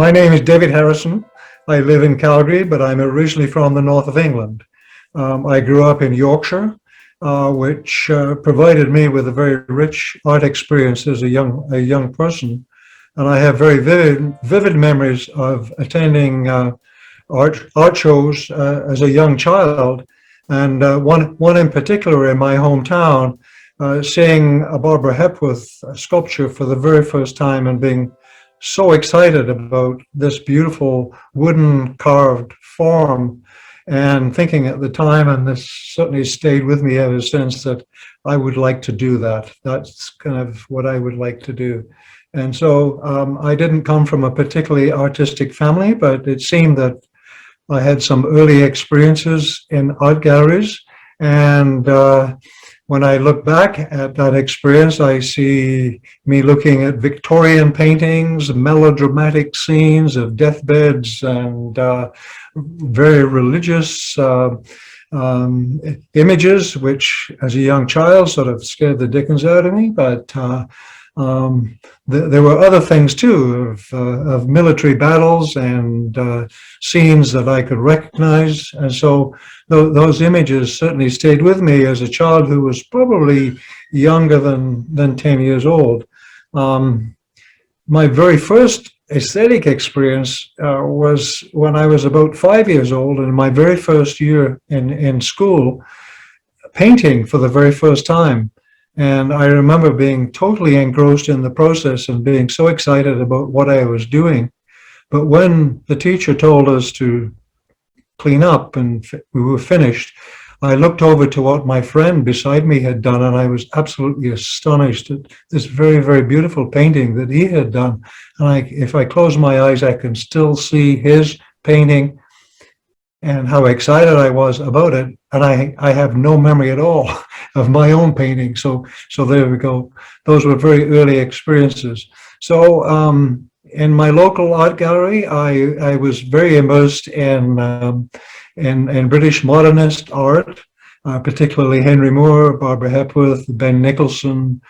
My name is David Harrison. I live in Calgary, but I'm originally from the north of England. I grew up in Yorkshire, which provided me with a very rich art experience as a young person. And I have very vivid memories of attending art shows as a young child. And one in particular in my hometown, seeing a Barbara Hepworth sculpture for the very first time and being so excited about this beautiful wooden carved form, and thinking at the time, and this certainly stayed with me ever since, that I would like to do that. That's kind of what I would like to do. And so I didn't come from a particularly artistic family, but it seemed that I had some early experiences in art galleries. And when I look back at that experience, I see me looking at Victorian paintings, melodramatic scenes of deathbeds, and very religious images, which as a young child sort of scared the dickens out of me. But there were other things too, of military battles and scenes that I could recognize. And so those images certainly stayed with me as a child who was probably younger than 10 years old. My very first aesthetic experience was when I was about 5 years old, in my very first year in school, painting for the very first time. And I remember being totally engrossed in the process and being so excited about what I was doing. But when the teacher told us to clean up and we were finished, I looked over to what my friend beside me had done, and I was absolutely astonished at this very, very beautiful painting that he had done. And if I close my eyes, I can still see his painting and how excited I was about it. And I have no memory at all of my own painting. So there we go. Those were very early experiences. So in my local art gallery, I was very immersed in British modernist art, particularly Henry Moore, Barbara Hepworth, Ben Nicholson,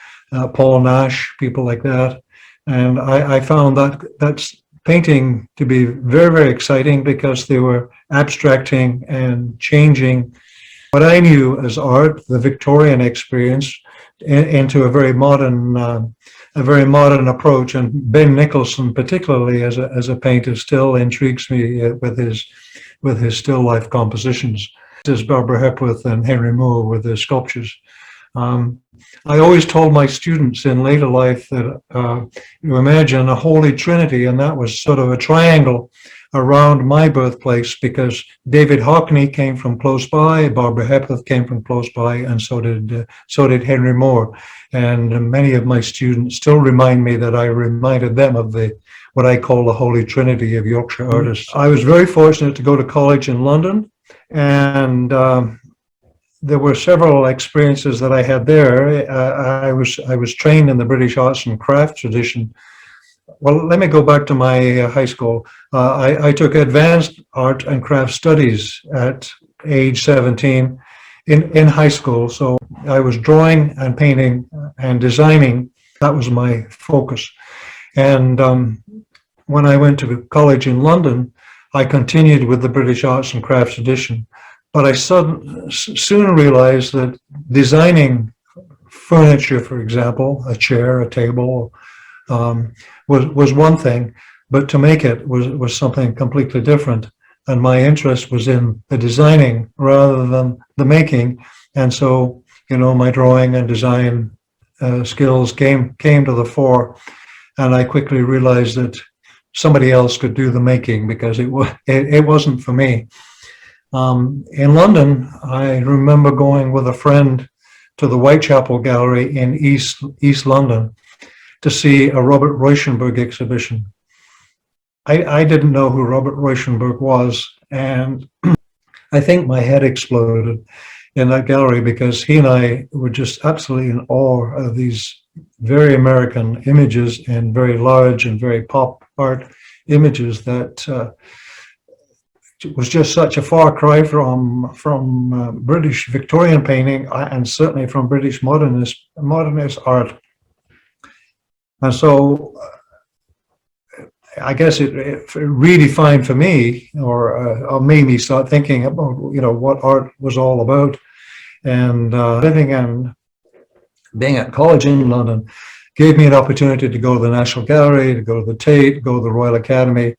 Paul Nash, people like that. And I found that's painting to be very, very exciting, because they were abstracting and changing what I knew as art, the Victorian experience, into a very modern approach. And Ben Nicholson, particularly as a painter, still intrigues me with his still life compositions, as Barbara Hepworth and Henry Moore with their sculptures. I always told my students in later life that you imagine a holy trinity, and that was sort of a triangle around my birthplace, because David Hockney came from close by, Barbara Hepworth came from close by, and so did Henry Moore. And many of my students still remind me that I reminded them of what I call the holy trinity of Yorkshire artists. I was very fortunate to go to college in London, and there were several experiences that I had there. I was trained in the British arts and crafts tradition. Well, let me go back to my high school. I took advanced art and craft studies at age 17 in high school. So I was drawing and painting and designing. That was my focus. And when I went to college in London, I continued with the British arts and crafts tradition. But I soon realized that designing furniture, for example, a chair, a table, was one thing, but to make it was something completely different. And my interest was in the designing rather than the making. And so, my drawing and design skills came to the fore. And I quickly realized that somebody else could do the making, because it wasn't for me. In London, I remember going with a friend to the Whitechapel Gallery in East London to see a Robert Rauschenberg exhibition. I didn't know who Robert Rauschenberg was, and I think my head exploded in that gallery, because he and I were just absolutely in awe of these very American images and very large and very pop art images that was just such a far cry from British Victorian painting, and certainly from British modernist art. And so I guess it redefined for me, or made me start thinking about, what art was all about. And living and being at college in London gave me an opportunity to go to the National Gallery, to go to the Tate, go to the Royal Academy.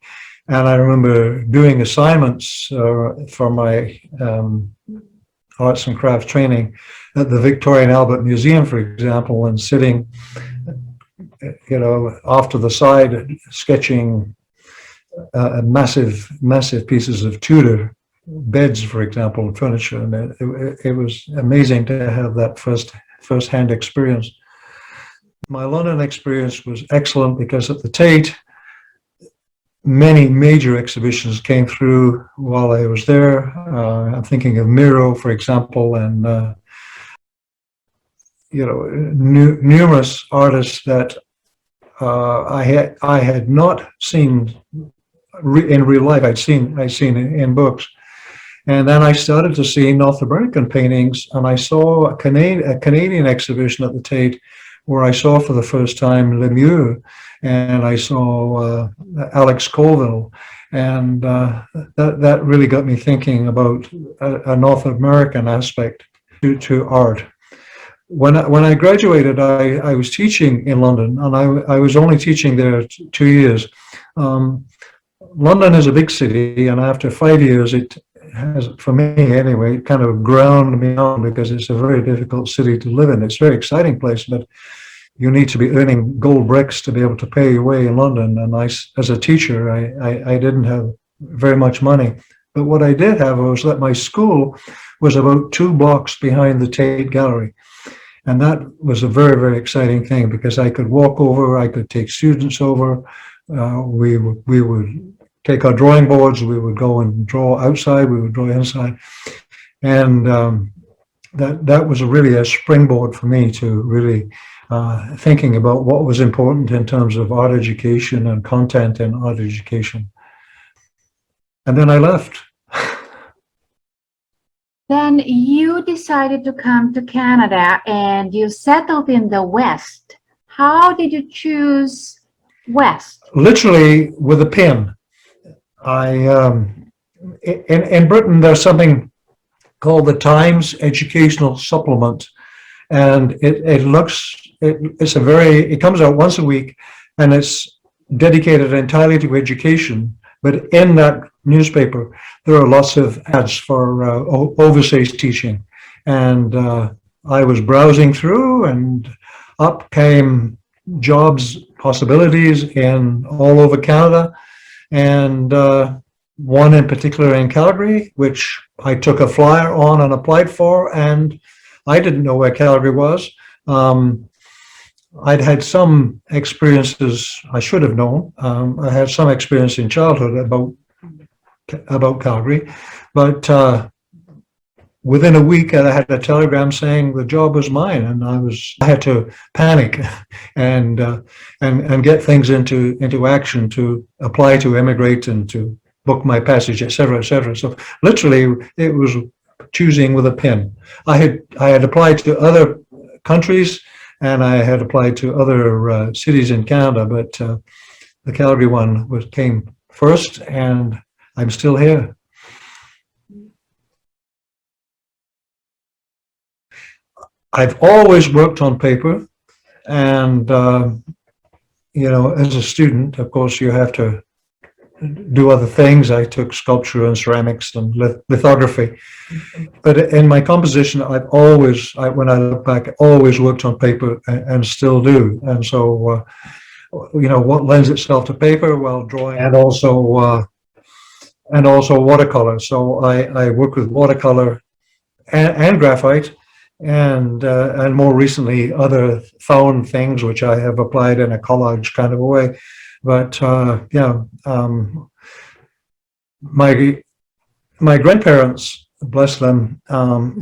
And I remember doing assignments for my arts and crafts training at the Victoria and Albert Museum, for example, and sitting, off to the side, sketching massive pieces of Tudor beds, for example, furniture. And it was amazing to have that first-hand experience. My London experience was excellent because at the Tate, many major exhibitions came through while I was there. I'm thinking of Miro, for example, and numerous artists that I had not seen in real life. I'd seen in books. And then I started to see North American paintings, and I saw a Canadian exhibition at the Tate where I saw for the first time Lemieux, and I saw Alex Colville, and that really got me thinking about a North American aspect to art. When I graduated, I was teaching in London, and I was only teaching there 2 years. London is a big city, and after 5 years, it has, for me anyway, kind of ground me on because it's a very difficult city to live in. It's a very exciting place, but you need to be earning gold bricks to be able to pay your way in London. And as a teacher, I didn't have very much money. But what I did have was that my school was about 2 blocks behind the Tate Gallery. And that was a very, very exciting thing because I could walk over, I could take students over. We would take our drawing boards, we would go and draw outside, we would draw inside. And that was really a springboard for me to really thinking about what was important in terms of art education and content in art education. And then I left. Then you decided to come to Canada and you settled in the West. How did you choose West? Literally with a pen. In Britain, there's something called the Times Educational Supplement, and it comes out once a week, and it's dedicated entirely to education. But in that newspaper, there are lots of ads for overseas teaching, and I was browsing through, and up came jobs possibilities in all over Canada. And one in particular in Calgary, which I took a flyer on and applied for, and I didn't know where Calgary was. I'd had some experiences I should have known. I had some experience in childhood about Calgary, but within a week I had a telegram saying the job was mine, and I had to panic and get things into action to apply to immigrate and to book my passage, etc., etc. So literally, it was choosing with a pen. I had applied to other countries, and I had applied to other cities in Canada, but the Calgary one came first, and I'm still here. I've always worked on paper, and as a student, of course, you have to do other things. I took sculpture and ceramics and lithography, but in my composition, I've always, when I look back, always worked on paper and still do. And so, what lends itself to paper? Well, drawing and also watercolor. So I work with watercolor and graphite. And more recently, other found things which I have applied in a collage kind of a way. But my grandparents, bless them,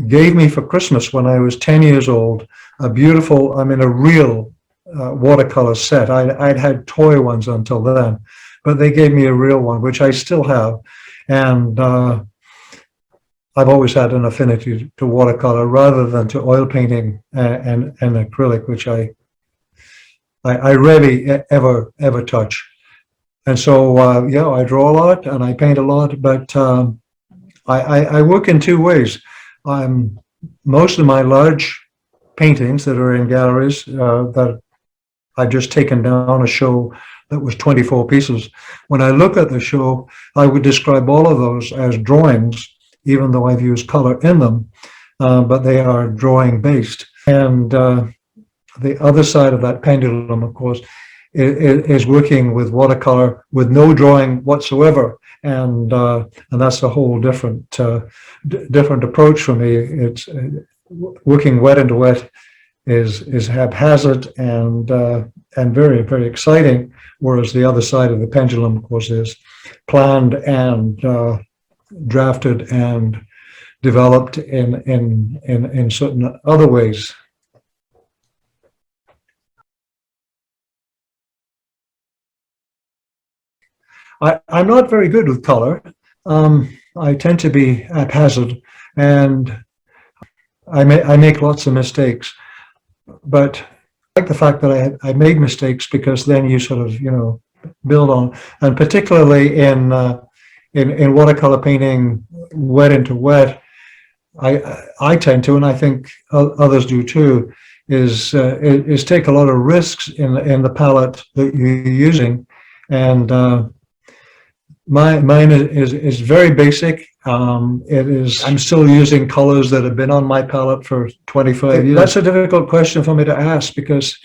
gave me for Christmas when I was 10 years old a real watercolor set. I'd had toy ones until then, but they gave me a real one, which I still have. And I've always had an affinity to watercolor rather than to oil painting and acrylic, which I rarely ever touch. and so, yeah, I draw a lot and I paint a lot, but I work in two ways. Most of my large paintings that are in galleries that I've just taken down a show that was 24 pieces. When I look at the show, I would describe all of those as drawings, even though I've used color in them, but they are drawing based. And the other side of that pendulum, of course, is working with watercolor with no drawing whatsoever, and that's a whole different different approach for me. It's working wet into wet is haphazard and very, very exciting, whereas the other side of the pendulum, of course, is planned and drafted and developed in certain other ways. I'm not very good with color. I tend to be haphazard, and I make lots of mistakes. But I like the fact that I made mistakes, because then you sort of, build on, and particularly in watercolor painting, wet into wet, I tend to, and I think others do too, is take a lot of risks in the palette that you're using, and mine is very basic. I'm still using colors that have been on my palette for 25 years. That's a difficult question for me to ask, because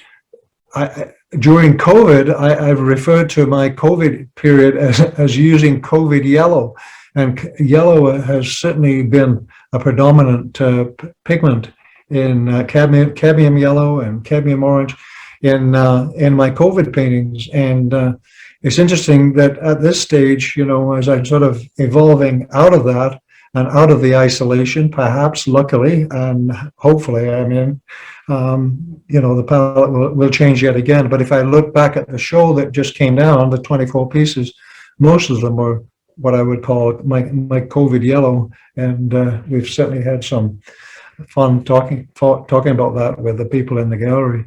during COVID, I've referred to my COVID period as using COVID yellow, and yellow has certainly been a predominant pigment in cadmium yellow and cadmium orange in my COVID paintings. And it's interesting that at this stage, as I'm sort of evolving out of that and out of the isolation, perhaps luckily and hopefully, the palette will change yet again. But if I look back at the show that just came down, the 24 pieces, most of them were what I would call my COVID yellow, and we've certainly had some fun talking about that with the people in the gallery.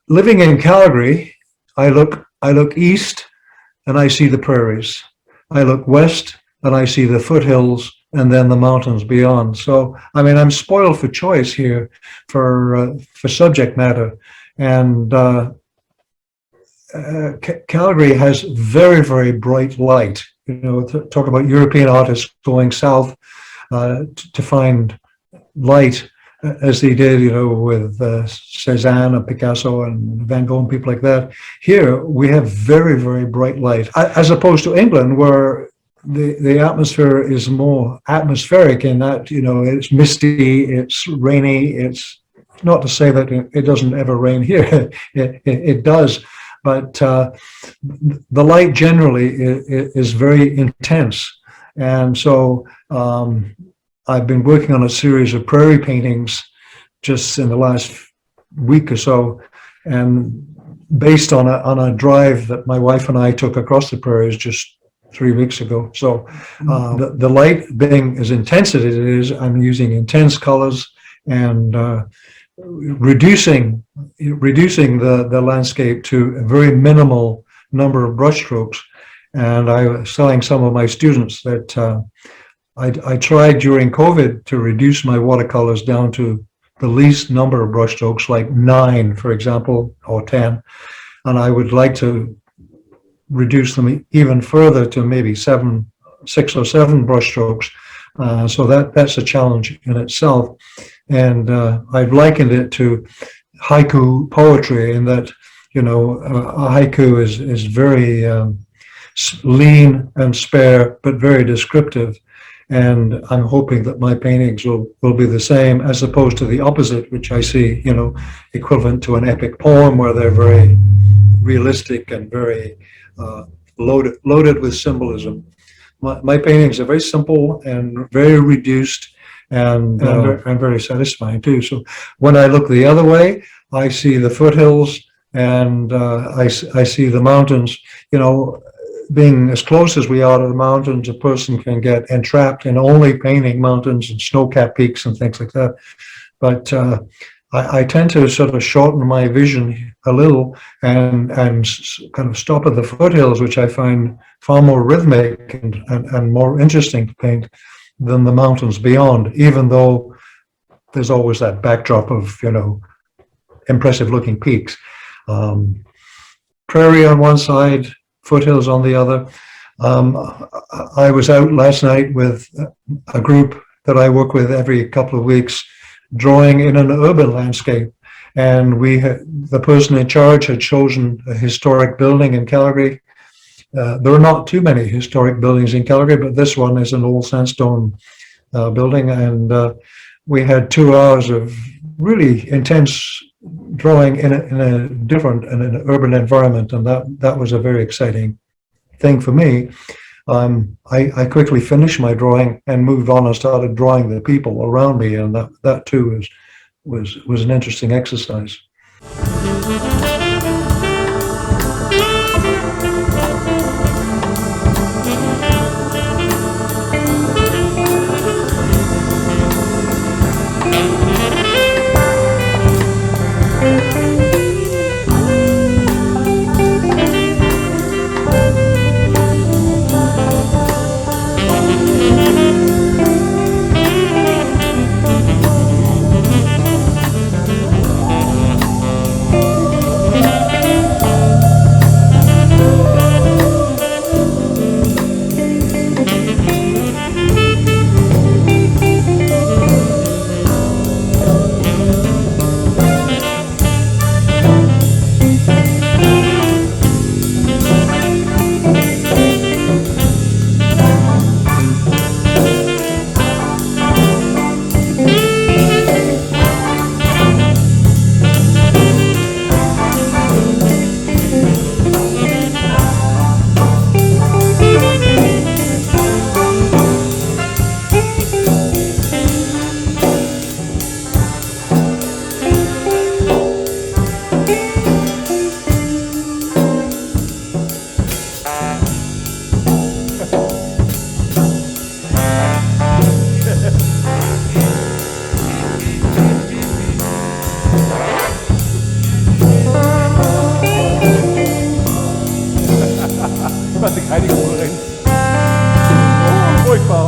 Living in Calgary, I look east and I see the prairies. I look west and I see the foothills and then the mountains beyond. So, I'm spoiled for choice here for subject matter. And Calgary has very, very bright light. Talk about European artists going south to find light, as they did, with Cézanne and Picasso and Van Gogh and people like that. Here we have very, very bright light, as opposed to England, where the atmosphere is more atmospheric in that, it's misty, it's rainy. It's not to say that it doesn't ever rain here. It does, but the light generally is very intense. And so I've been working on a series of prairie paintings just in the last week or so, and based on a drive that my wife and I took across the prairies just 3 weeks ago. So the light being as intense as it is, I'm using intense colors and reducing the landscape to a very minimal number of brush strokes. And I was telling some of my students that I tried during COVID to reduce my watercolors down to the least number of brush strokes, like 9, for example, or 10. And I would like to reduce them even further to maybe 6 or 7 brush strokes. So that's a challenge in itself. And I've likened it to haiku poetry, in that, a haiku is very lean and spare, but very descriptive. And I'm hoping that my paintings will be the same, as opposed to the opposite, which I see, equivalent to an epic poem, where they're very realistic and very loaded with symbolism. My paintings are very simple and very reduced, and very satisfying too. So when I look the other way, I see the foothills, and I see the mountains. Being as close as we are to the mountains, a person can get entrapped in only painting mountains and snow-capped peaks and things like that. But I tend to sort of shorten my vision a little and kind of stop at the foothills, which I find far more rhythmic and more interesting to paint than the mountains beyond, even though there's always that backdrop of, impressive looking peaks. Prairie on one side, foothills on the other. I was out last night with a group that I work with every couple of weeks, drawing in an urban landscape. And the person in charge had chosen a historic building in Calgary. There are not too many historic buildings in Calgary, but this one is an old sandstone building. And we had 2 hours of really intense drawing in an urban environment. And that was a very exciting thing for me. I quickly finished my drawing and moved on and started drawing the people around me, and that too was an interesting exercise. quasi keine Konkurrenz. Oh, furchtbar.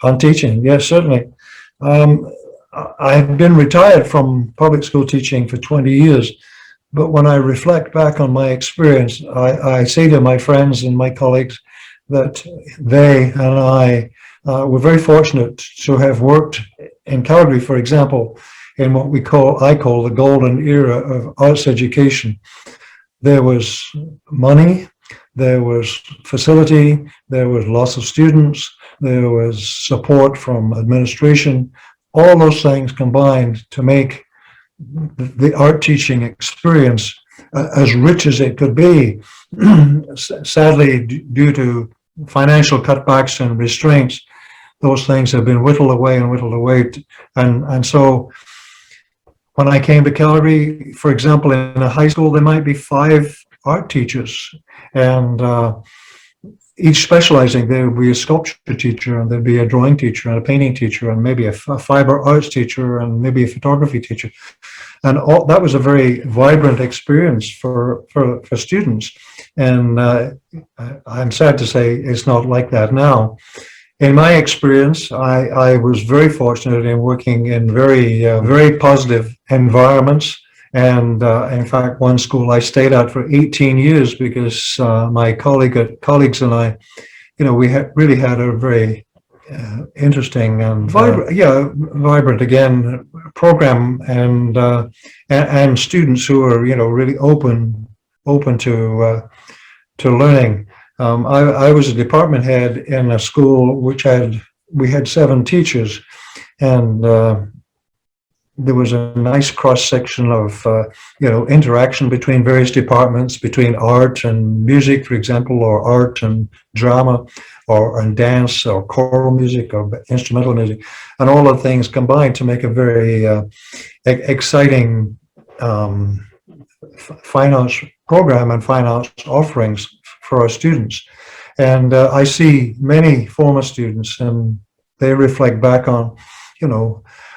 On teaching, yes, certainly. I've been retired from public school teaching for 20 years, but when I reflect back on my experience, I say to my friends and my colleagues that they and I were very fortunate to have worked in Calgary, for example, in what I call the golden era of arts education. There was money, there was facility, there was lots of students, there was support from administration. All those things combined to make the art teaching experience as rich as it could be. Sadly, due to financial cutbacks and restraints, those things have been whittled away and whittled away. And so when I came to Calgary, for example, in a high school, there might be 5 art teachers, and each specializing. There would be a sculpture teacher, and there'd be a drawing teacher, and a painting teacher, and maybe a fiber arts teacher, and maybe a photography teacher. And that was a very vibrant experience for students. And I'm sad to say it's not like that now. In my experience, I was very fortunate in working in very positive environments. And in fact, one school I stayed at for 18 years because my colleagues and I, we really had a very interesting and vibrant again program, and students who are really open to learning. I was a department head in a school we had 7 teachers, and there was a nice cross section of interaction between various departments, between art and music, for example, or art and drama, and dance, or choral music, or instrumental music, and all of things combined to make a very exciting fine arts program and fine arts offerings for our students. And I see many former students, and they reflect back on,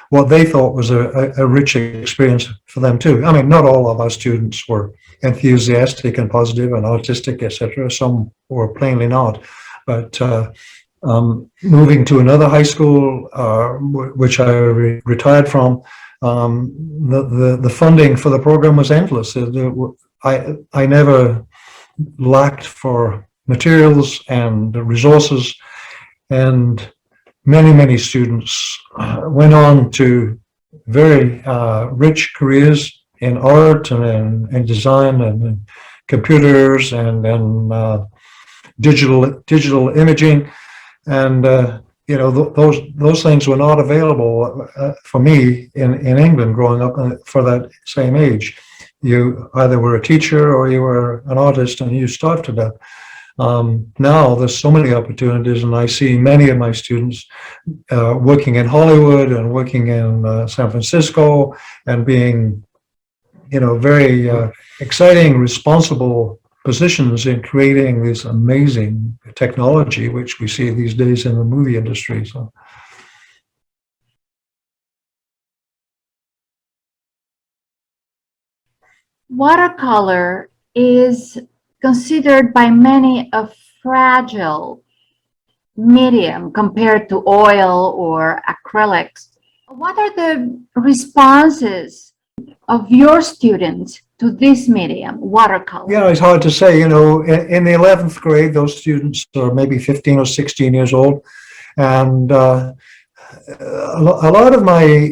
what they thought was a rich experience for them too. I mean, not all of our students were enthusiastic and positive and artistic, etc. Some were plainly not. But moving to another high school, which I retired from, the funding for the program was endless. I never lacked for materials and resources, and many students went on to very rich careers in art and in design and in computers and in digital imaging, and those things were not available for me in England growing up for that same age. You either were a teacher or you were an artist, and you starved to death. Now there's so many opportunities, and I see many of my students working in Hollywood and working in San Francisco, and being, very exciting, responsible positions in creating this amazing technology, which we see these days in the movie industry. So. Watercolor is considered by many a fragile medium compared to oil or acrylics. What are the responses of your students to this medium, watercolor? Yeah, it's hard to say. In the 11th grade, those students are maybe 15 or 16 years old. And a lot of my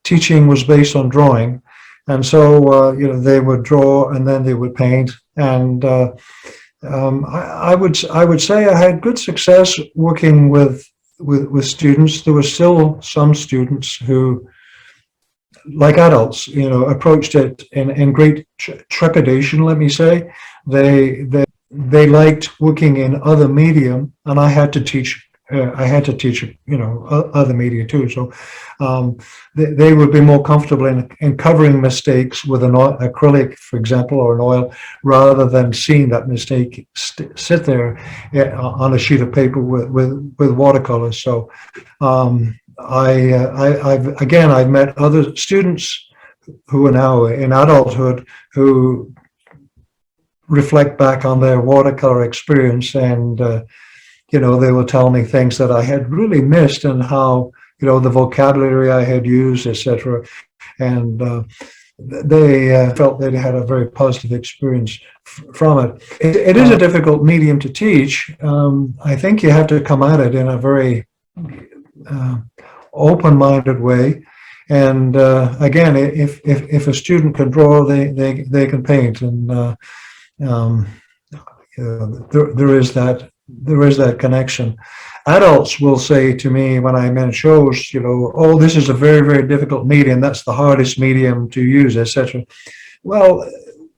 teaching was based on drawing. And so, they would draw and then they would paint. And I would say I had good success working with students. There were still some students who, like adults, approached it in great trepidation. Let me say, they liked working in other medium, and I had to teach. Other media too. So they would be more comfortable in covering mistakes with an acrylic, for example, or an oil, rather than seeing that mistake sit there on a sheet of paper with watercolors. So I've met other students who are now in adulthood who reflect back on their watercolor experience, and they will tell me things that I had really missed, and how, the vocabulary I had used, etc. And they felt they had a very positive experience from it. It is a difficult medium to teach. I think you have to come at it in a very open-minded way. And again, if a student can draw, they can paint, and there is that connection. Adults will say to me when I'm in shows, oh, this is a very, very difficult medium. That's the hardest medium to use, etc. Well,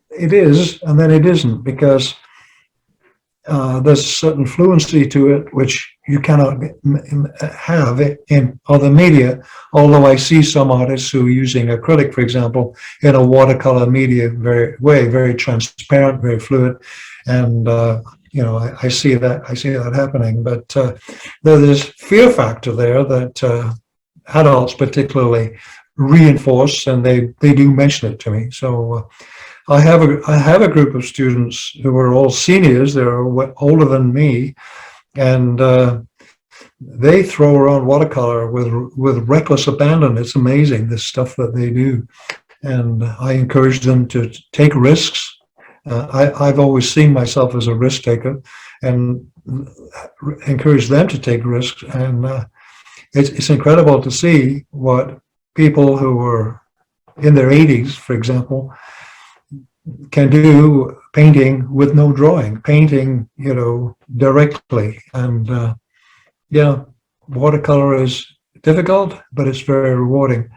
it is, and then it isn't, because there's a certain fluency to it which you cannot have in other media. Although I see some artists who are using acrylic, for example, in a watercolor media very transparent, very fluid, and I see that happening. But there's fear factor there that adults particularly reinforce, and they do mention it to me. So I have a group of students who are all seniors. They're older than me, and they throw around watercolor with reckless abandon. It's amazing, the stuff that they do, and I encourage them to take risks. I've always seen myself as a risk taker, and encourage them to take risks. And it's incredible to see what people who are in their 80s, for example, can do painting with no drawing, painting, directly. And watercolor is difficult, but it's very rewarding.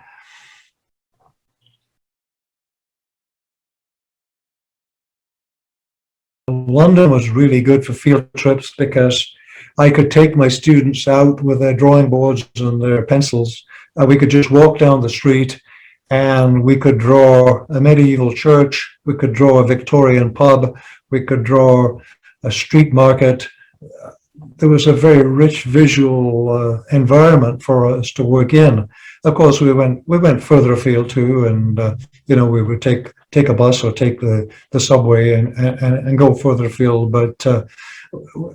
London was really good for field trips because I could take my students out with their drawing boards and their pencils. We could just walk down the street, and we could draw a medieval church, we could draw a Victorian pub, we could draw a street market. There was a very rich visual environment for us to work in. Of course, we went further afield too, and we would take a bus or take the subway and go further afield. But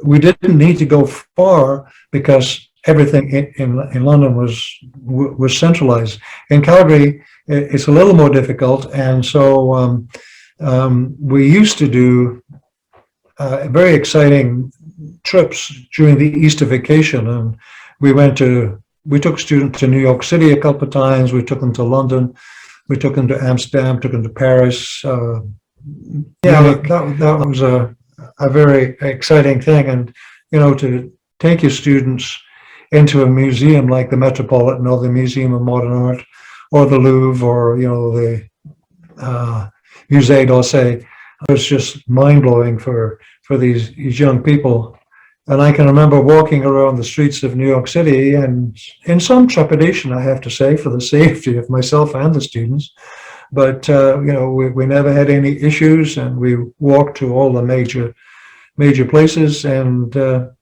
we didn't need to go far because everything in London was centralized. In Calgary, it's a little more difficult, and so we used to do very exciting trips during the Easter vacation, and we took students to New York City a couple of times. We took them to London, we took them to Amsterdam, took them to Paris. That was a very exciting thing, and to take your students into a museum like the Metropolitan or the Museum of Modern Art or the Louvre or the Musée d'Orsay, it was just mind-blowing for these young people. And I can remember walking around the streets of New York City, and in some trepidation, I have to say, for the safety of myself and the students. But we never had any issues, and we walked to all the major places, and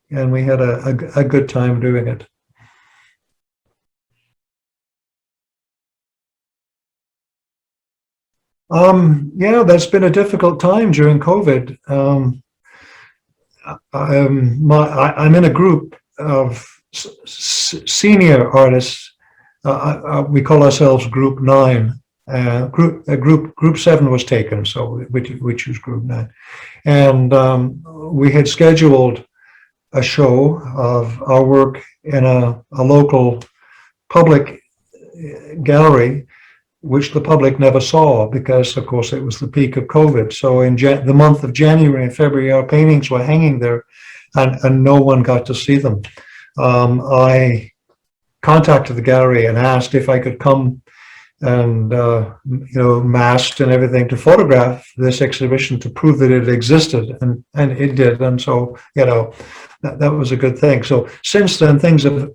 we had a good time doing it. That's been a difficult time during COVID. I'm in a group of senior artists. We call ourselves Group 9. Group 7 was taken, so we choose Group 9. And we had scheduled a show of our work in a local public gallery which the public never saw because, of course, it was the peak of COVID. So in the month of January and February, our paintings were hanging there, and no one got to see them. I contacted the gallery and asked if I could come and, masked and everything, to photograph this exhibition to prove that it existed, and it did. And so, that was a good thing. So since then, things have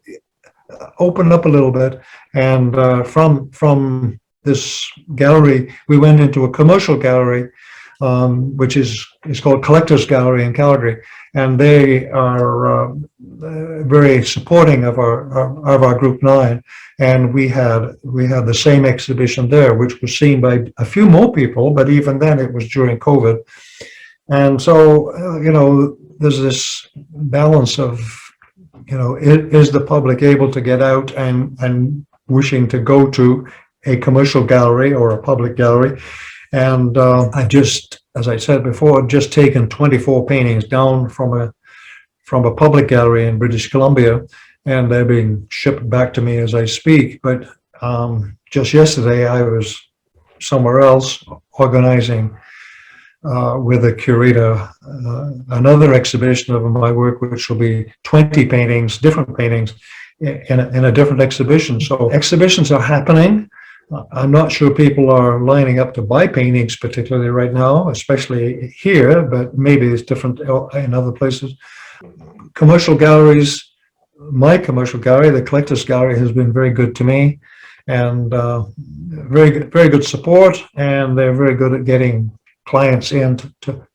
opened up a little bit, and from this gallery, we went into a commercial gallery, which is called Collector's Gallery in Calgary, and they are very supporting of our Group 9. And we had the same exhibition there, which was seen by a few more people, but even then it was during COVID. And so, there's this balance of, is the public able to get out and wishing to go to a commercial gallery or a public gallery. And I just, as I said before, just taken 24 paintings down from a public gallery in British Columbia, and they're being shipped back to me as I speak. But just yesterday, I was somewhere else organizing with a curator another exhibition of my work, which will be 20 paintings, different paintings, in a different exhibition. So exhibitions are happening. I'm not sure people are lining up to buy paintings particularly right now, especially here, but maybe it's different in other places. Commercial galleries, my commercial gallery, the Collector's Gallery, has been very good to me, and very good support, and they're very good at getting clients in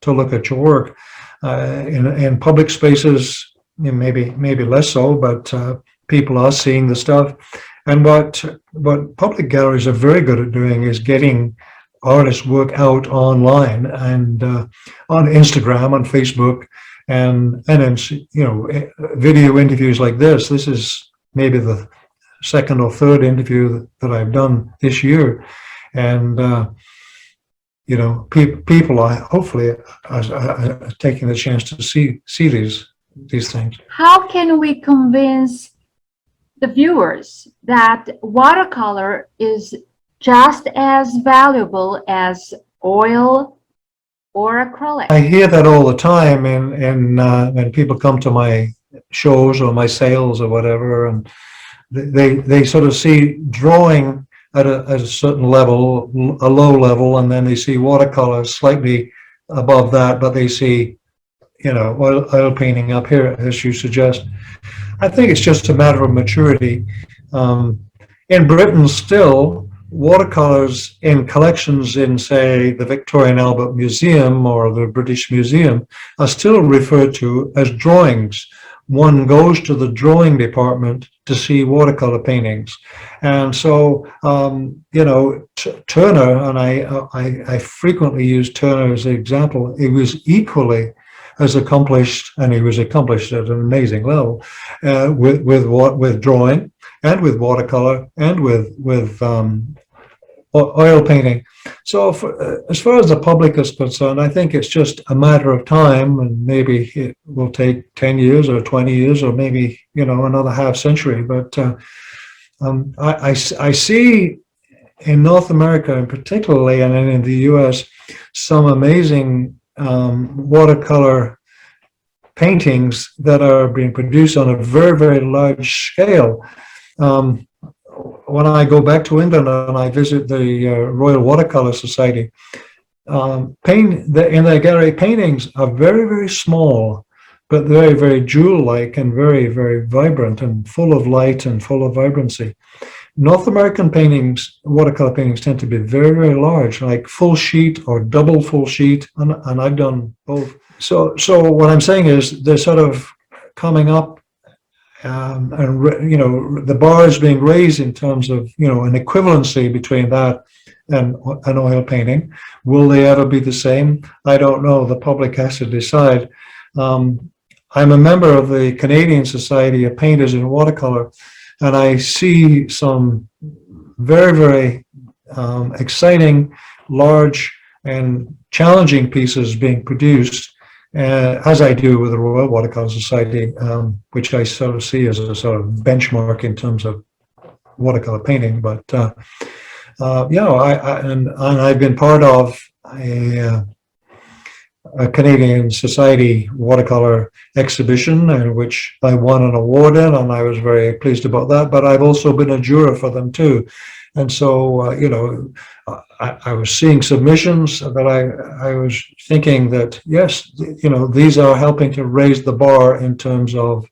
to look at your work. In public spaces, maybe less so, but people are seeing the stuff. And what public galleries are very good at doing is getting artists' work out online and on Instagram, on Facebook, and in video interviews like this. This is maybe the second or third interview that I've done this year, and people are hopefully are taking the chance to see these things. How can we convince the viewers that watercolor is just as valuable as oil or acrylic? I hear that all the time, and when people come to my shows or my sales or whatever, and they sort of see drawing at a certain level, a low level, and then they see watercolor slightly above that, but they see, oil painting up here, as you suggest. I think it's just a matter of maturity. In Britain, still, watercolors in collections in, say, the Victoria and Albert Museum or the British Museum are still referred to as drawings. One goes to the drawing department to see watercolor paintings. And so, Turner, and I frequently use Turner as an example, he was equally as accomplished, and he was accomplished at an amazing level, with drawing and with watercolor and with oil painting. So as far as the public is concerned, I think it's just a matter of time, and maybe it will take 10 years or 20 years or maybe, another half century. But I see in North America, and particularly, and in the US, some amazing watercolor paintings that are being produced on a very, very large scale. When I go back to England and I visit the Royal Watercolor Society, in their gallery, paintings are very, very small, but very, very jewel-like and very, very vibrant and full of light and full of vibrancy. North American paintings, watercolor paintings, tend to be very, very large, like full sheet or double full sheet, and I've done both. So what I'm saying is they're sort of coming up, and the bar is being raised in terms of an equivalency between that and an oil painting. Will they ever be the same? I don't know. The public has to decide. I'm a member of the Canadian Society of Painters in Watercolor, and I see some very, very exciting, large, and challenging pieces being produced, as I do with the Royal Watercolor Society, which I sort of see as a sort of benchmark in terms of watercolor painting. But and I've been part of a Canadian Society watercolor exhibition in which I won an award in, and I was very pleased about that. But I've also been a juror for them too. And so, I was seeing submissions that I was thinking that, yes, these are helping to raise the bar in terms of,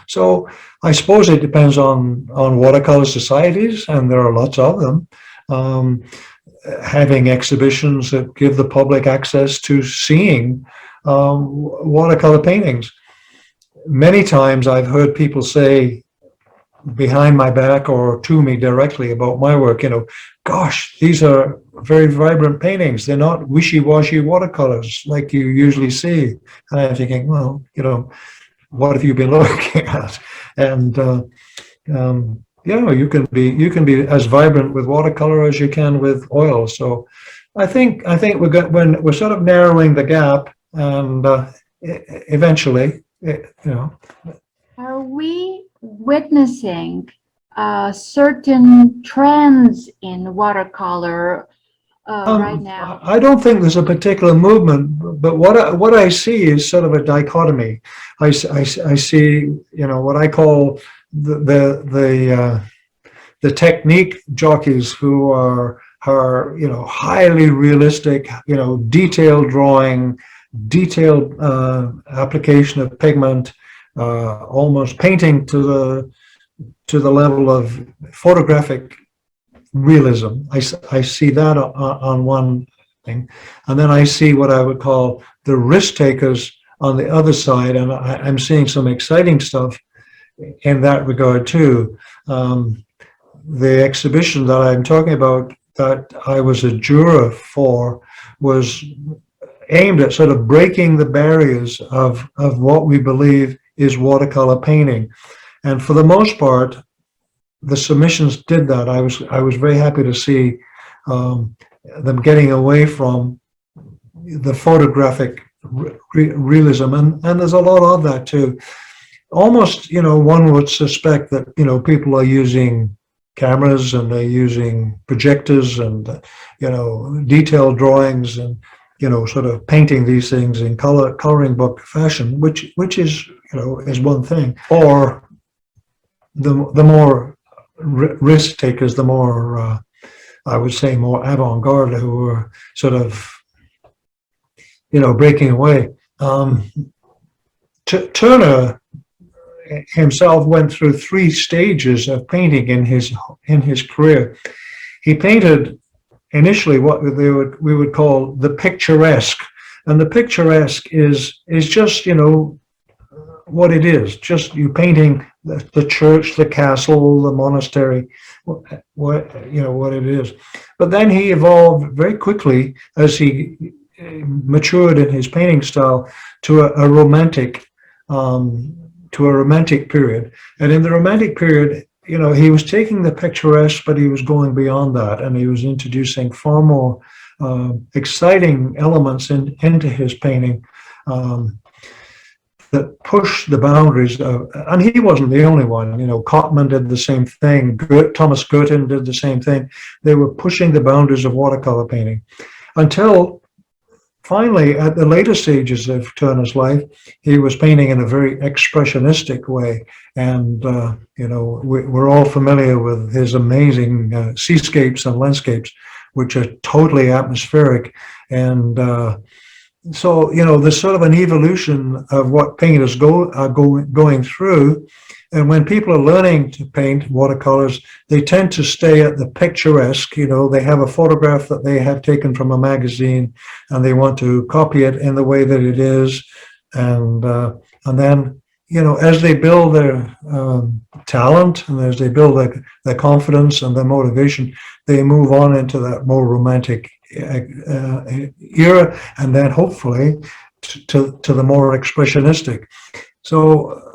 so I suppose it depends on watercolor societies, and there are lots of them, having exhibitions that give the public access to seeing watercolor paintings. Many times I've heard people say behind my back or to me directly about my work, gosh, these are very vibrant paintings. They're not wishy-washy watercolors like you usually see. And I'm thinking, well, what have you been looking at? And you can be as vibrant with watercolor as you can with oil. So I think we're sort of narrowing the gap, and eventually, Are we witnessing certain trends in watercolor right now? I don't think there's a particular movement, but what I see is sort of a dichotomy. I see, what I call the technique jockeys who are highly realistic, detailed drawing, detailed application of pigment, almost painting to the level of photographic realism. I see that on one thing, and then I see what I would call the risk takers on the other side, and I'm seeing some exciting stuff in that regard too. The exhibition that I'm talking about that I was a juror for was aimed at sort of breaking the barriers of what we believe is watercolor painting. And for the most part, the submissions did that. I was very happy to see them getting away from the photographic realism, and there's a lot of that too. Almost, one would suspect that people are using cameras and they're using projectors and detailed drawings and sort of painting these things in coloring book fashion, which is is one thing. Or the more risk takers, the more I would say more avant-garde, who are sort of breaking away. Turner himself went through 3 stages of painting in his career. He painted initially what we would call the picturesque, and the picturesque is just what it is, just you painting the church, the castle, the monastery, what it is. But then he evolved very quickly as he matured in his painting style to a romantic period. And in the romantic period, he was taking the picturesque, but he was going beyond that, and he was introducing far more exciting elements into his painting that pushed the boundaries and he wasn't the only one. Cotman did the same thing. Thomas Girton did the same thing. They were pushing the boundaries of watercolor painting until finally, at the later stages of Turner's life, he was painting in a very expressionistic way. And, we're all familiar with his amazing seascapes and landscapes, which are totally atmospheric. And so, there's sort of an evolution of what painters are going through. And when people are learning to paint watercolors, they tend to stay at the picturesque. They have a photograph that they have taken from a magazine, and they want to copy it in the way that it is. And then, as they build their talent and as they build their confidence and their motivation, they move on into that more romantic era, and then hopefully to the more expressionistic. So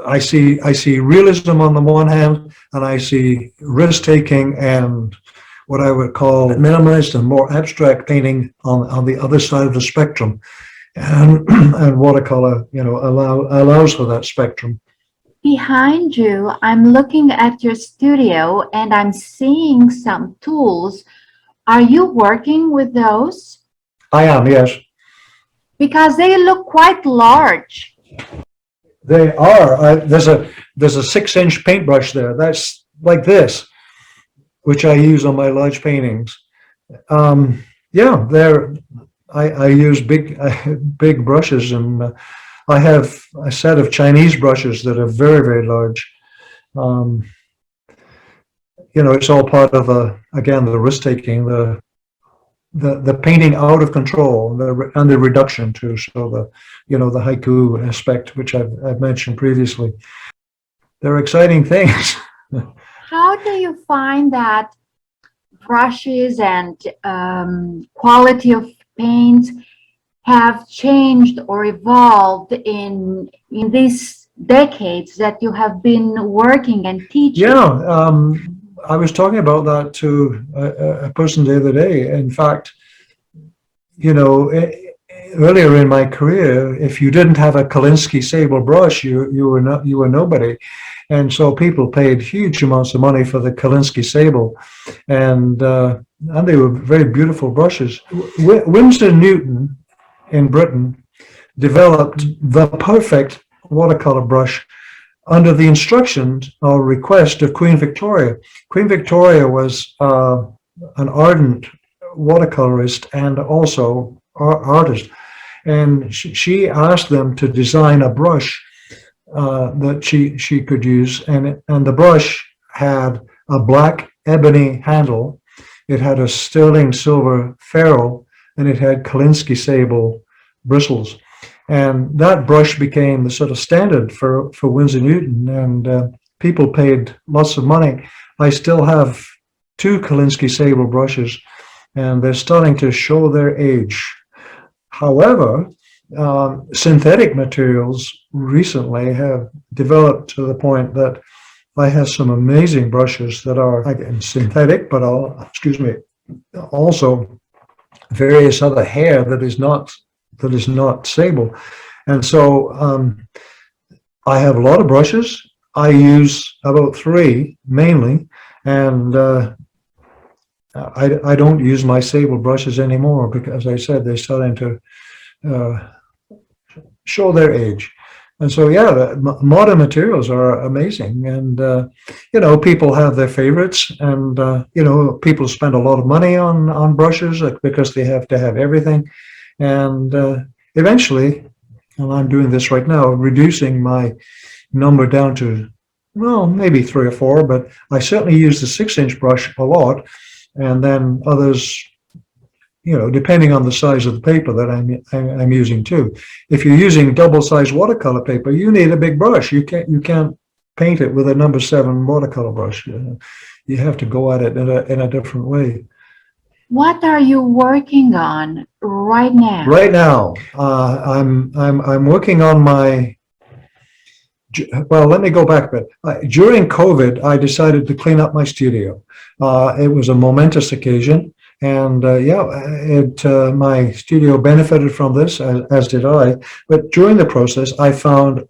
I see realism on the one hand, and I see risk-taking and what I would call minimized and more abstract painting on the other side of the spectrum. And watercolor, allows for that spectrum. Behind you, I'm looking at your studio and I'm seeing some tools Are you working with those? I am, yes. Because they look quite large. They are. There's a 6-inch paintbrush there. That's like this, which I use on my large paintings. Yeah, I use big big brushes, and I have a set of Chinese brushes that are very, very large. Um, it's all part of again, the risk taking, the painting out of control, and the reduction too. So the haiku aspect, which I've mentioned previously. They're exciting things. How do you find that brushes and quality of paints have changed or evolved in these decades that you have been working and teaching? Yeah, I was talking about that to a person the other day. In fact, earlier in my career, if you didn't have a Kolinsky sable brush, you were nobody, and so people paid huge amounts of money for the Kolinsky sable, and they were very beautiful brushes. Winsor Newton in Britain developed the perfect watercolor brush under the instructions or request of Queen Victoria. Queen Victoria was an ardent watercolorist and also artist, and she asked them to design a brush that she could use, and the brush had a black ebony handle, it had a sterling silver ferrule, and it had Kolinsky sable bristles. And that brush became the sort of standard for Winsor Newton, and people paid lots of money. I still have 2 Kolinsky sable brushes, and they're starting to show their age. However, synthetic materials recently have developed to the point that I have some amazing brushes that are, again, synthetic, but also various other hair that is not sable. And so I have a lot of brushes. I use about 3 mainly, and I don't use my sable brushes anymore because, as I said, they're starting to show their age. And so, yeah, the modern materials are amazing, and people have their favorites, and people spend a lot of money on brushes because they have to have everything, and eventually, and I'm doing this right now, reducing my number down to, well, maybe 3 or 4, but I certainly use the 6-inch brush a lot, and then others, depending on the size of the paper that I'm using too. If you're using double-sized watercolor paper, you need a big brush. You can't paint it with a number 7 watercolor brush. You have to go at it in a different way. What are you working on right now? Right now, I'm working on my. Well, let me go back a bit. During COVID, I decided to clean up my studio. It was a momentous occasion, and my studio benefited from this, as did I. But during the process, I found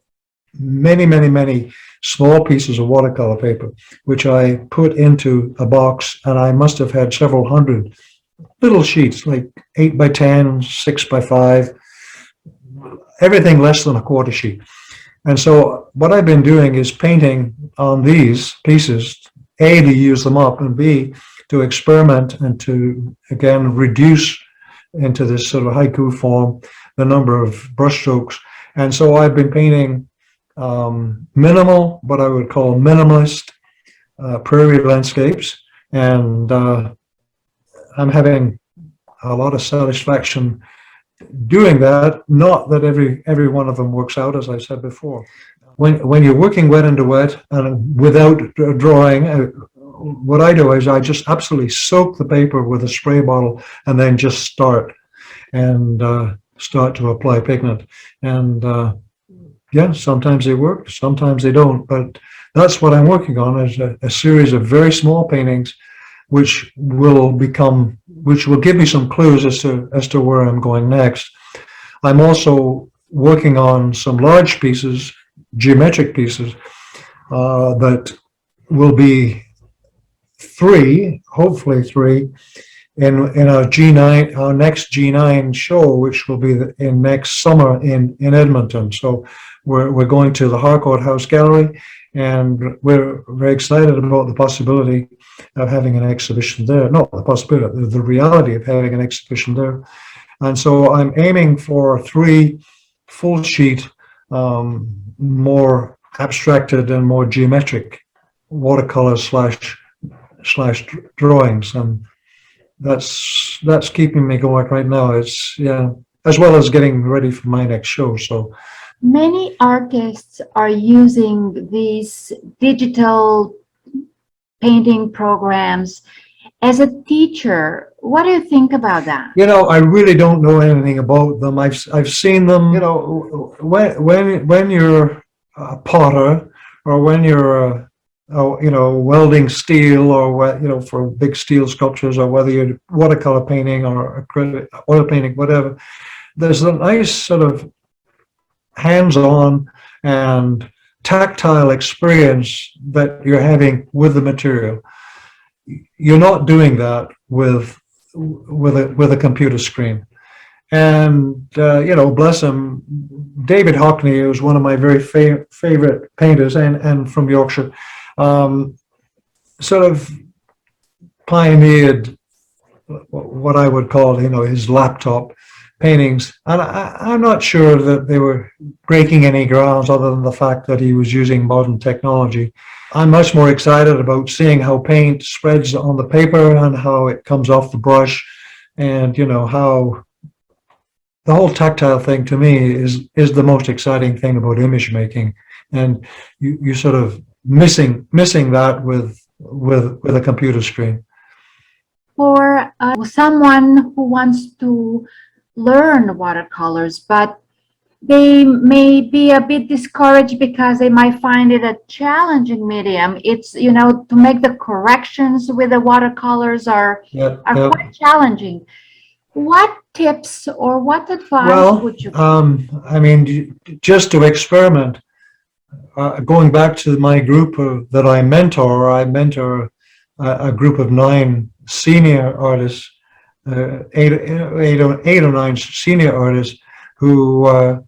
many, many, many small pieces of watercolor paper, which I put into a box, and I must have had several hundred little sheets, like 8 by 10, 6 by 5, everything less than a quarter sheet. And so what I've been doing is painting on these pieces, A, to use them up, and B, to experiment and to, again, reduce into this sort of haiku form the number of brushstrokes. And so I've been painting minimal, what I would call minimalist prairie landscapes, and I'm having a lot of satisfaction doing that. Not that every one of them works out, as I said before. When you're working wet into wet and without drawing, what I do is I just absolutely soak the paper with a spray bottle and then just start to apply pigment. And sometimes they work, sometimes they don't. But that's what I'm working on, is a series of very small paintings, which will give me some clues as to where I'm going next. I'm also working on some large pieces, geometric pieces, that will be 3, hopefully 3, in our G9, our next G9 show, which will be in next summer in Edmonton. So we're going to the Harcourt House Gallery, and we're very excited about the possibility of having an exhibition there. Not the possibility, the reality of having an exhibition there. And so I'm aiming for 3 full sheet, more abstracted and more geometric watercolor slash drawings, and that's keeping me going right now. It's, yeah, as well as getting ready for my next show. So Many artists are using these digital painting programs. As a teacher, what do you think about that? you know, I really don't know anything about them. I've seen them. You know, when you're a potter, or when you're you know, welding steel, or you know, for big steel sculptures, or whether you're watercolor painting or acrylic, oil painting, whatever, there's a nice sort of hands-on and tactile experience that you're having with the material. You're not doing that with a computer screen. And you know, bless him, David Hockney was one of my very favorite painters, and from Yorkshire, sort of pioneered what I would call, you know, his laptop paintings. And I'm not sure that they were breaking any grounds other than the fact that he was using modern technology. I'm much more excited about seeing how paint spreads on the paper and how it comes off the brush, and you know, how the whole tactile thing to me is the most exciting thing about image making. And you sort of missing that with a computer screen. For someone who wants to learn watercolors, but they may be a bit discouraged because they might find it a challenging medium. It's, you know, to make the corrections with the watercolors are quite challenging. What tips or what advice would you give? I mean, just to experiment. Going back to my group that I mentor a group of 9 senior artists, 8 or 9 senior artists who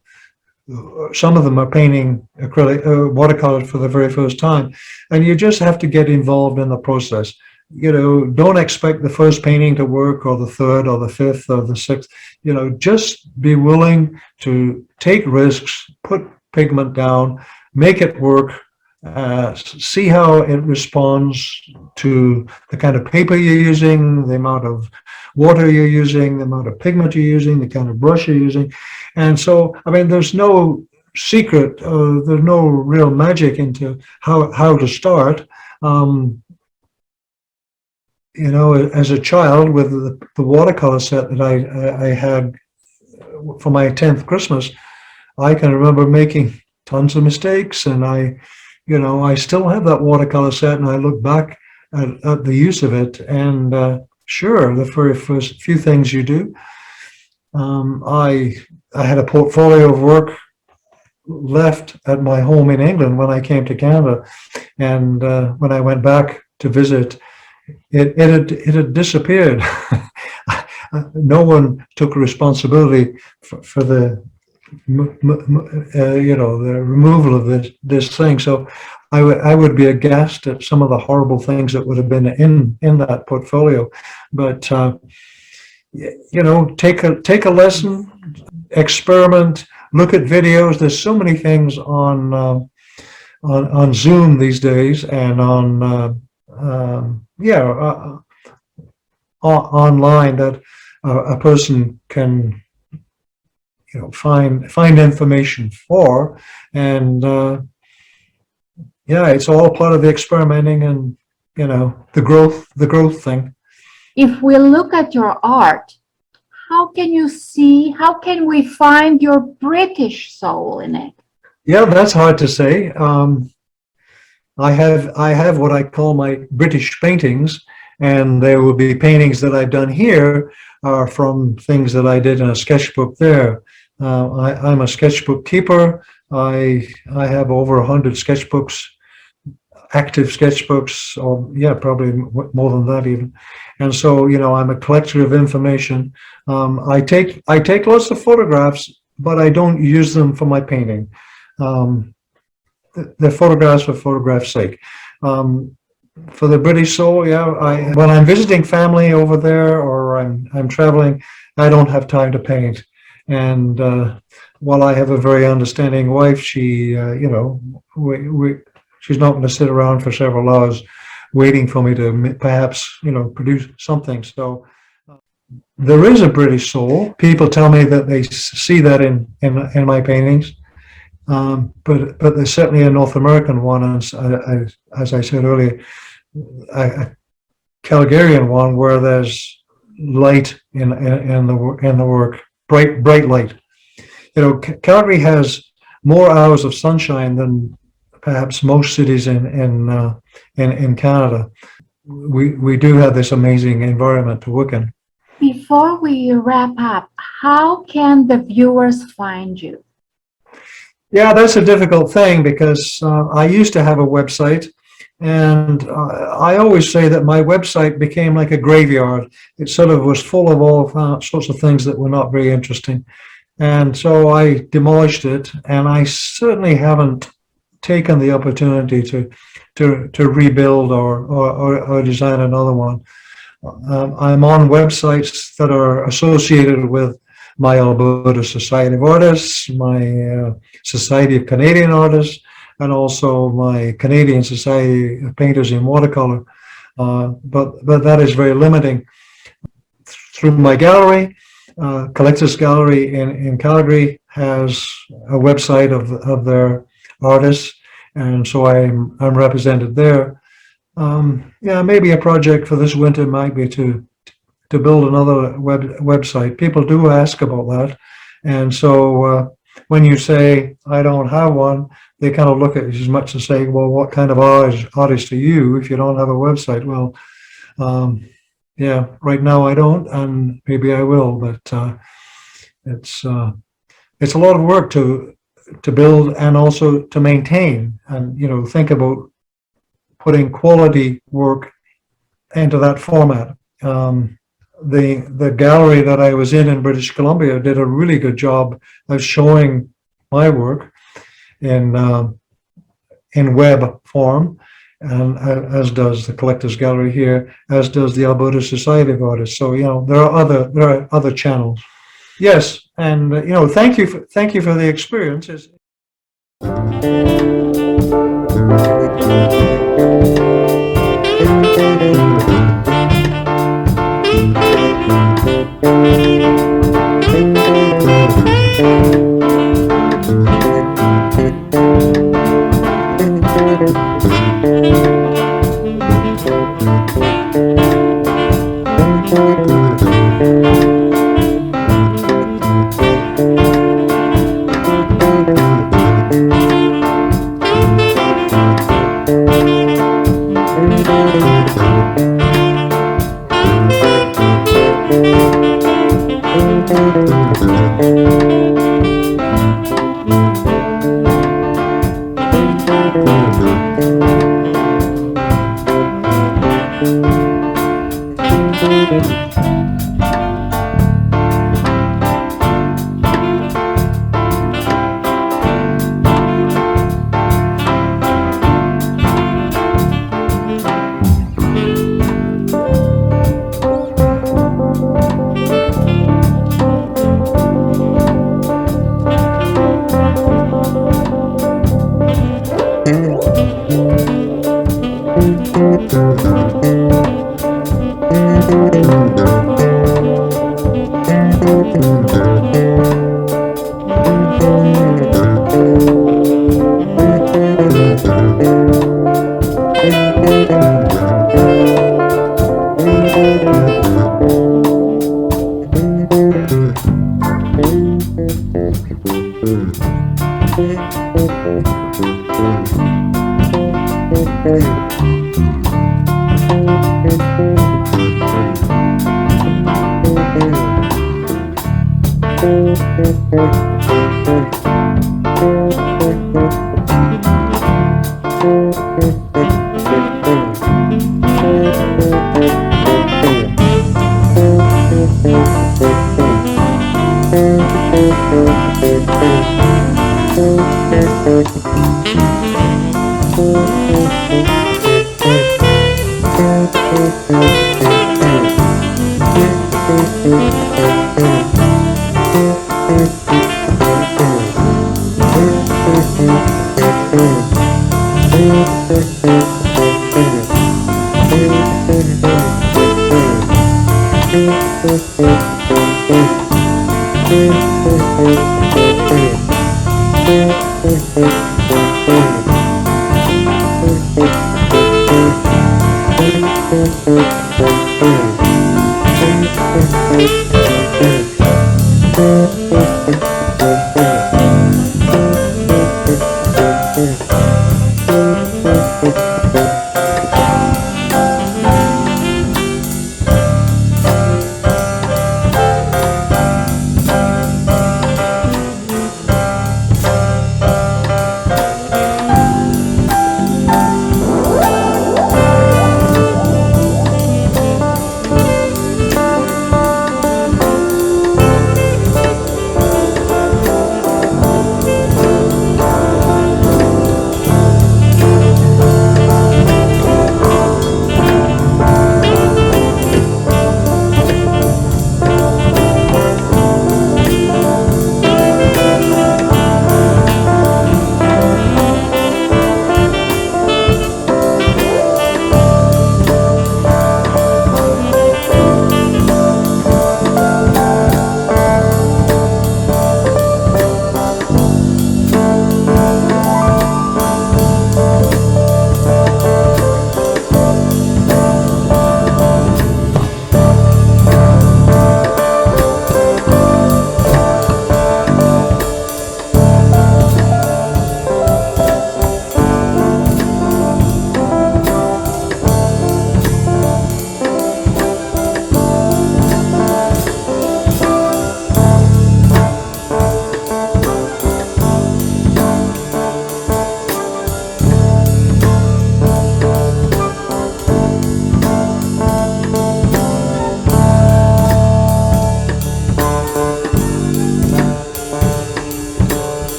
some of them are painting acrylic watercolors for the very first time, and you just have to get involved in the process. You know, don't expect the first painting to work, or the third, or the fifth, or the sixth. You know, just be willing to take risks, put pigment down, make it work, see how it responds to the kind of paper you're using, the amount of water you're using, the amount of pigment you're using, the kind of brush you're using. And so, I mean, there's no secret, there's no real magic into how to start. You know, as a child, with the watercolor set that I had for my 10th Christmas, I can remember making tons of mistakes, and I still have that watercolor set, and I look back at the use of it, and sure, the very first few things you do, I had a portfolio of work left at my home in England when I came to Canada, and when I went back to visit, it had disappeared. No one took responsibility for the the removal of this thing. So I would be aghast at some of the horrible things that would have been in that portfolio. But you know, take a lesson, experiment, look at videos. There's so many things on Zoom these days, and on online, that a person can, you know, find information for, and it's all part of the experimenting and, you know, the growth thing. If we look at your art, how can we find your British soul in it? Yeah, that's hard to say. I have what I call my British paintings, and there will be paintings that I've done here are from things that I did in a sketchbook there. I'm a sketchbook keeper. I have over 100 sketchbooks active sketchbooks, or yeah, probably more than that even. And so, I'm a collector of information. I take lots of photographs, but I don't use them for my painting. They're photographs for photograph's sake. For the British soul, yeah, when I'm visiting family over there or I'm traveling, I don't have time to paint. And while I have a very understanding wife, she, she's not going to sit around for several hours waiting for me to perhaps, produce something. So there is a British soul. People tell me that they see that in my paintings. But there's certainly a North American one, and as I said earlier, a Calgarian one where there's light in the work, bright light. Calgary has more hours of sunshine than perhaps most cities in Canada. We do have this amazing environment to work in. Before we wrap up, how can the viewers find you? Yeah, that's a difficult thing because I used to have a website, and I always say that my website became like a graveyard. It sort of was full of all sorts of things that were not very interesting. And so I demolished it, and I certainly haven't taken the opportunity to rebuild or design another one. I'm on websites that are associated with my Alberta Society of Artists, my Society of Canadian Artists, and also my Canadian Society of Painters in Watercolor. But that is very limiting. Through my gallery, Collectors Gallery in Calgary has a website of their artists, and so I'm represented there. Yeah, maybe a project for this winter might be to build another website. People do ask about that, and so when you say I don't have one, they kind of look at you as much as saying, well, what kind of artist are you if you don't have a website? Well, yeah, right now I don't, and maybe I will, but it's a lot of work to build and also to maintain, and think about putting quality work into that format. The gallery that I was in British Columbia did a really good job of showing my work in web form, and as does the Collectors Gallery here, as does the Alberta Society of Artists. So there are other channels. Yes, and thank you for the experience.